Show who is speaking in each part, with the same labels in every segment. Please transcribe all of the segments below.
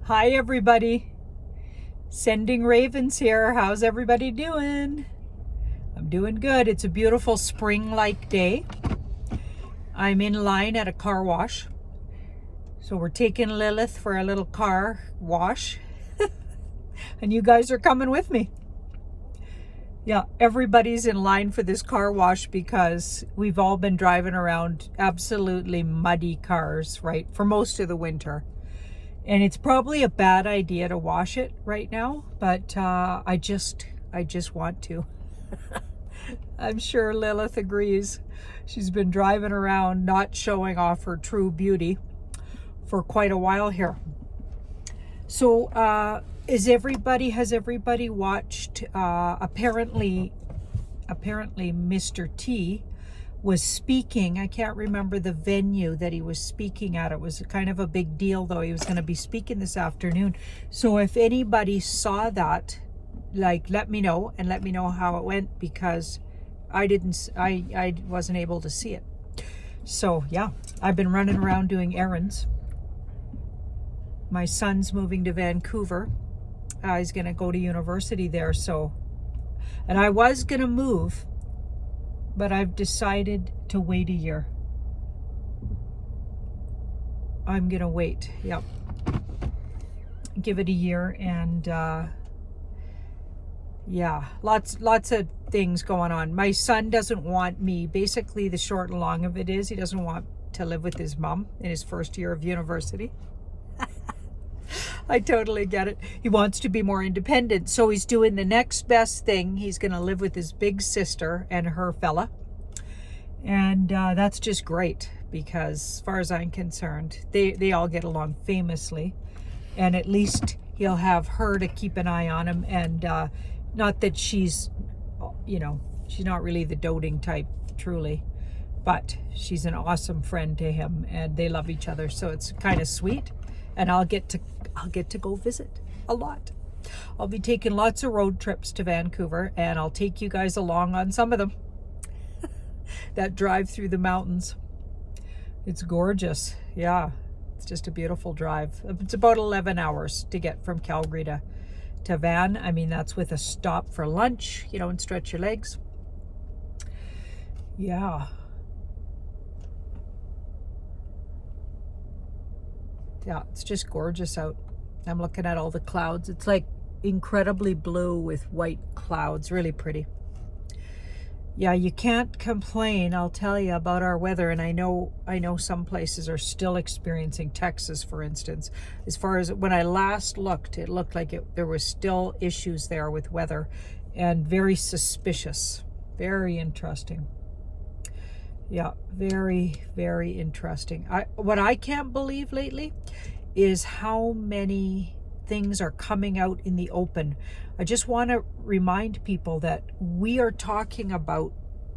Speaker 1: Hi everybody, sending ravens here. How's everybody doing? I'm doing good. It's a beautiful spring-like day. I'm in line at a car wash. So we're taking Lilith for a little car wash. And you guys are coming with me. Yeah, everybody's in line for this car wash because we've all been driving around absolutely muddy cars, right, for most of the winter. And it's probably a bad idea to wash it right now, but I just want to. I'm sure Lilith agrees. She's been driving around not showing off her true beauty for quite a while here. So has everybody watched apparently Mr. T was speaking. I can't remember the venue that he was speaking at. It was kind of a big deal, though. He was going to be speaking this afternoon. So if anybody saw that, like, let me know and let me know how it went, because I wasn't able to see it. So yeah, I've been running around doing errands. My son's moving to Vancouver. He's going to go to university there. So, and I was going to move, but I've decided to wait a year. I'm gonna wait. Yep. Give it a year, and yeah, lots of things going on. My son doesn't want me. Basically, the short and long of it is, he doesn't want to live with his mom in his first year of university. I totally get it. He wants to be more independent. So he's doing the next best thing. He's going to live with his big sister and her fella. And that's just great, because as far as I'm concerned, they all get along famously. And at least he'll have her to keep an eye on him. And not that she's, she's not really the doting type, truly. But she's an awesome friend to him, and they love each other. So it's kind of sweet. And I'll get to go visit a lot. I'll be taking lots of road trips to Vancouver, and I'll take you guys along on some of them. That drive through the mountains. It's gorgeous. Yeah, it's just a beautiful drive. It's about 11 hours to get from Calgary to Van. I mean, that's with a stop for lunch, and stretch your legs. Yeah. Yeah, it's just gorgeous out. I'm looking at all the clouds. It's like incredibly blue with white clouds. Really pretty. Yeah, you can't complain, I'll tell you, about our weather. And I know some places are still experiencing, Texas, for instance. As far as when I last looked, it looked like there was still issues there with weather, and very suspicious. Very interesting. Yeah, very, very interesting. What I can't believe lately is how many things are coming out in the open. I just want to remind people that we are talking about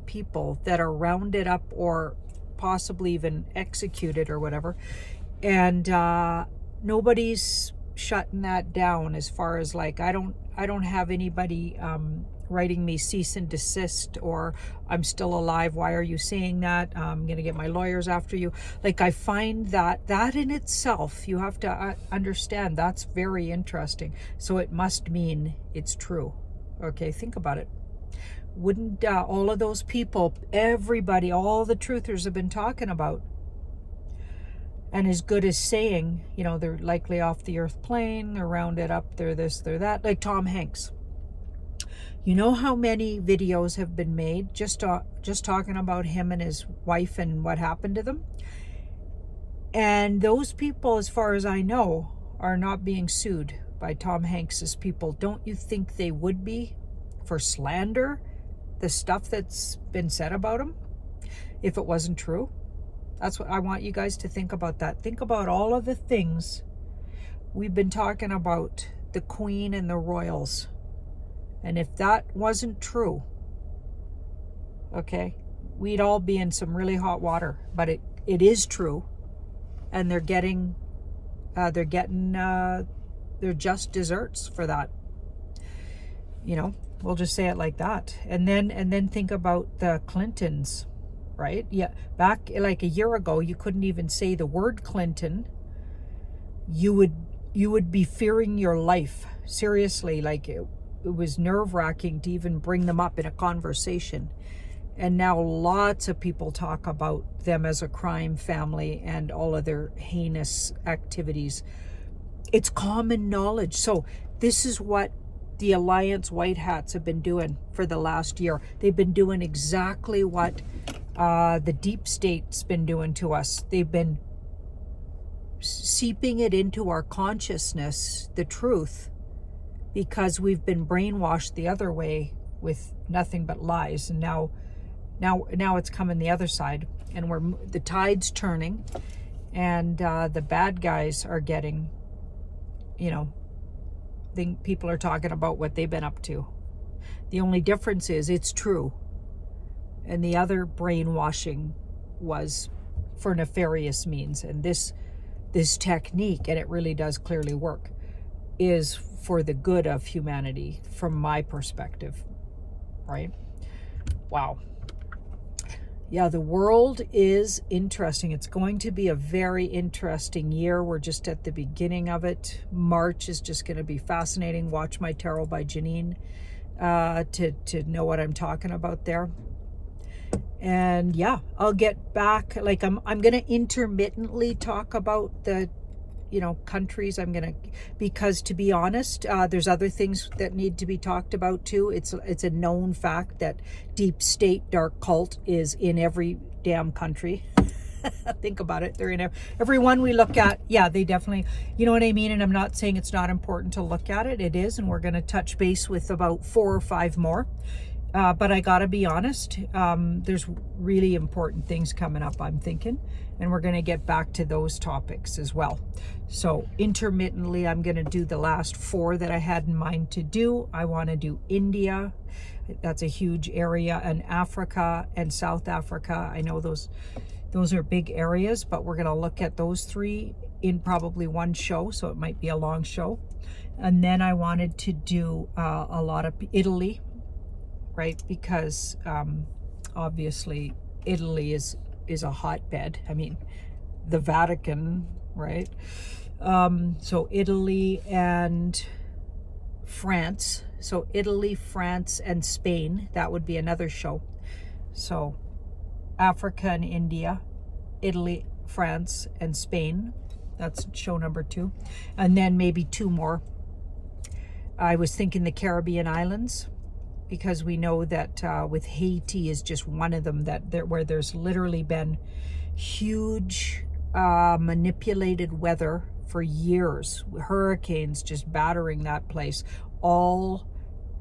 Speaker 1: people that are rounded up or possibly even executed or whatever. And nobody's shutting that down. As far as, like, I don't have anybody writing me cease and desist, or I'm still alive, why are you saying that, I'm gonna get my lawyers after you. Like, I find that in itself, you have to understand, that's very interesting. So it must mean it's true. Okay, think about it. Wouldn't all of those people, everybody, all the truthers have been talking about, and as good as saying, they're likely off the earth plane, they're rounded up, they're this, they're that, like Tom Hanks. You know how many videos have been made just talking about him and his wife and what happened to them? And those people, as far as I know, are not being sued by Tom Hanks's people. Don't you think they would be, for slander, the stuff that's been said about him, if it wasn't true? That's what I want you guys to think about. That. Think about all of the things we've been talking about, the Queen and the royals. And if that wasn't true, okay, we'd all be in some really hot water. But it is true, and they're getting their just desserts for that. We'll just say it like that. And then think about the Clintons, right? Yeah, back like a year ago, you couldn't even say the word Clinton. You would you would be fearing your life. Seriously, like it was nerve-wracking to even bring them up in a conversation. And now lots of people talk about them as a crime family and all of their heinous activities. It's common knowledge. So this is what the Alliance White Hats have been doing for the last year. They've been doing exactly what the deep state's been doing to us. They've been seeping it into our consciousness, the truth, because we've been brainwashed the other way with nothing but lies. And now it's coming the other side, and the tide's turning, and the bad guys are getting, people are talking about what they've been up to. The only difference is it's true, and the other brainwashing was for nefarious means. And this technique, and it really does clearly work, is for the good of humanity from my perspective, right? Wow. Yeah, the world is interesting. It's going to be a very interesting year. We're just at the beginning of it. March is just going to be fascinating. Watch my tarot by Janine to know what I'm talking about there. And yeah, I'll get back. Like I'm going to intermittently talk about the countries. Because to be honest, there's other things that need to be talked about too. It's a known fact that deep state dark cult is in every damn country. Think about it. They're in every one we look at. Yeah, they definitely, you know what I mean? And I'm not saying it's not important to look at it. It is. And we're going to touch base with about 4 or 5 more. But I gotta be honest, there's really important things coming up, I'm thinking, and we're gonna get back to those topics as well. So intermittently, I'm gonna do the last 4 that I had in mind to do. I wanna do India. That's a huge area, and Africa and South Africa. I know those are big areas, but we're gonna look at those 3 in probably one show, so it might be a long show. And then I wanted to do a lot of Italy, right? Because obviously Italy is a hotbed. I mean, the Vatican, right? So Italy and France. So Italy, France, and Spain. That would be another show. So Africa and India, Italy, France, and Spain. That's show number 2. And then maybe 2 more. I was thinking the Caribbean islands, because we know that with Haiti is just one of them where there's literally been huge manipulated weather for years, hurricanes just battering that place, all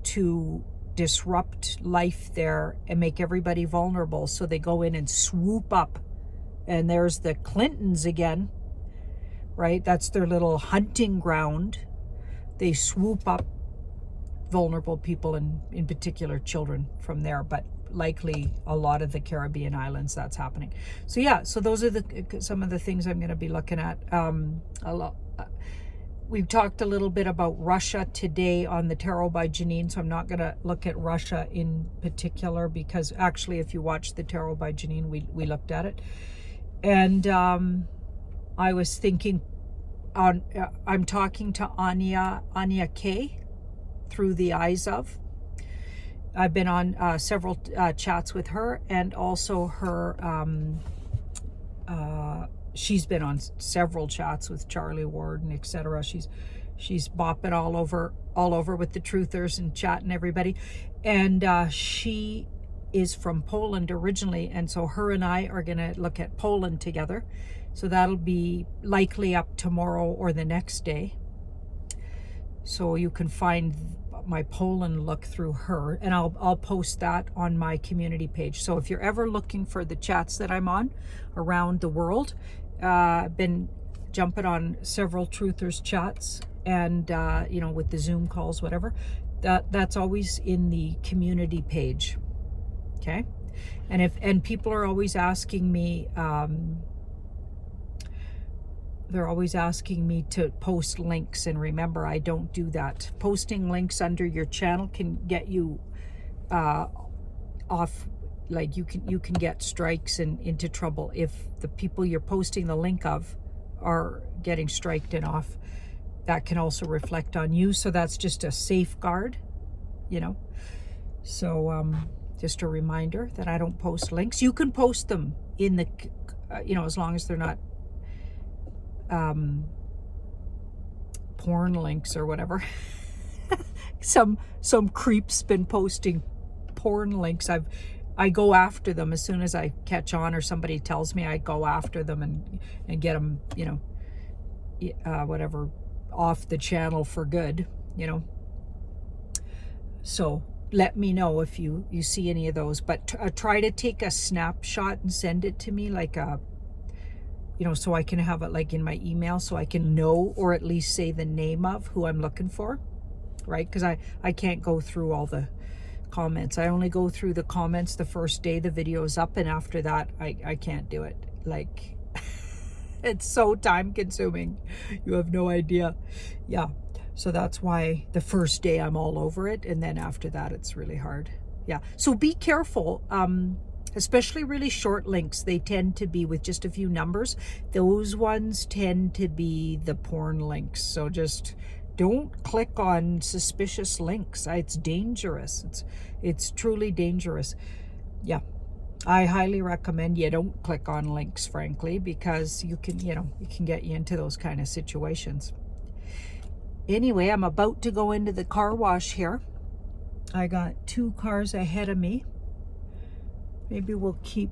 Speaker 1: to disrupt life there and make everybody vulnerable. So they go in and swoop up, and there's the Clintons again, right? That's their little hunting ground. They swoop up vulnerable people, and in particular children from there, but likely a lot of the Caribbean islands that's happening. So yeah, so those are some of the things I'm going to be looking at. We've talked a little bit about Russia today on the Tarot by Janine, so I'm not going to look at Russia in particular, because actually if you watch the Tarot by Janine, we looked at it. And I was thinking I'm talking to Anya K through the eyes of. I've been on several chats with her, and also her she's been on several chats with Charlie Ward and etc. She's bopping all over with the truthers and chatting everybody, and she is from Poland originally, and so her and I are gonna look at Poland together. So that'll be likely up tomorrow or the next day. So you can find my Poland look through her, and I'll post that on my community page. So if you're ever looking for the chats that I'm on around the world, I've been jumping on several truthers chats, and with the Zoom calls, whatever, that's always in the community page. Okay. And people are always asking me, they're always asking me to post links, and remember, I don't do that. Posting links under your channel can get you off, like you can get strikes and into trouble if the people you're posting the link of are getting striked and off. that can also reflect on you. So that's just a safeguard, you know. So just a reminder that I don't post links. You can post them in the, you know, as long as they're not porn links or whatever. some creep's been posting porn links. I go after them as soon as I catch on, or somebody tells me, I go after them and get them, you know, whatever, off the channel for good, you know. So let me know if you see any of those, but try to take a snapshot and send it to me, like a, you know, so I can have it like in my email, so I can know, or at least say the name of who I'm looking for, right? Because I can't go through all the comments. I only go through the comments the first day the video is up, and after that I can't do it. Like it's so time consuming, you have no idea. Yeah, so that's why the first day I'm all over it, and then after that it's really hard. Yeah, so be careful, especially really short links. They tend to be with just a few numbers. Those ones tend to be the porn links. So just don't click on suspicious links. It's dangerous. It's truly dangerous. Yeah, I highly recommend you don't click on links, frankly, because you can, you know, it can get you into those kind of situations. Anyway, I'm about to go into the car wash here. I got 2 cars ahead of me. Maybe we'll keep,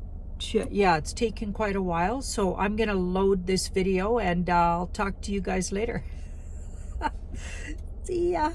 Speaker 1: yeah, it's taken quite a while. So I'm going to load this video, and I'll talk to you guys later. See ya.